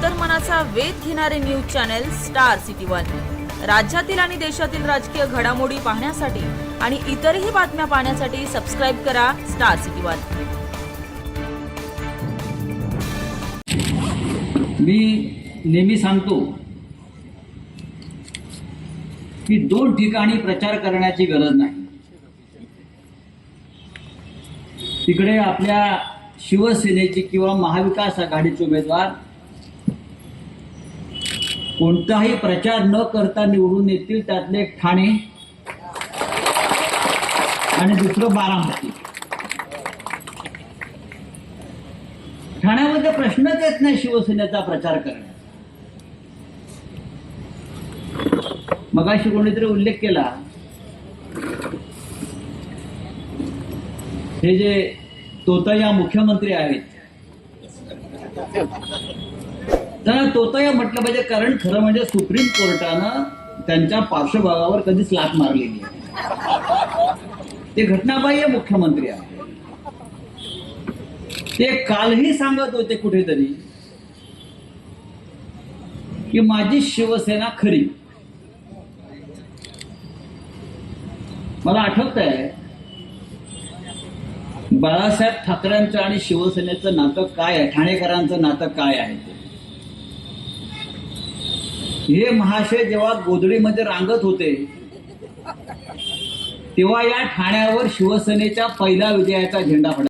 अंतर्मनाचा वेध घेणारे news channel star city one. राज्यातील आणि देशातील राजकीय घडामोडी पाहण्यासाठी आणि इतरही बातम्या पाहण्यासाठी सबस्क्राइब करा स्टार सिटी वन। मी नेहमी सांगतो की दोन ठिकाणी प्रचार करण्याची गरज नाही। तिकडे आपल्या शिवसेनेची किंवा महाविकास आघाडीचे उमेदवार कोणताही प्रचार न करता निवडून येतील। त्यातले एक ठाणे आणि दुसरं बारामती। ठाण्यामध्ये प्रश्नच येत नाही शिवसेनेचा प्रचार करण्याचा। मगाशी कोणीतरी उल्लेख केला, हे जे तोतया मुख्यमंत्री आहेत, तर तोतया म्हटलं पाहिजे, कारण खरं म्हणजे सुप्रीम कोर्टानं त्यांच्या पार्श्वभागावर कधीच लाथ मारलेली आहे। ते घटनाबाह्य मुख्यमंत्री आहेत। ते कालही सांगत होते कुठेतरी की माझी शिवसेना खरी। मला आठवत आहे बाळासाहेब ठाकरेंचं आणि शिवसेनेचं नातं काय आहे, ठाणेकरांचं नातं काय आहे ते। हे महाशय जेव्हा गोधडीमध्ये रांगत होते तेव्हा या ठाण्यावर शिवसेनेच्या पहिल्या विजयाचा झेंडा फडकला।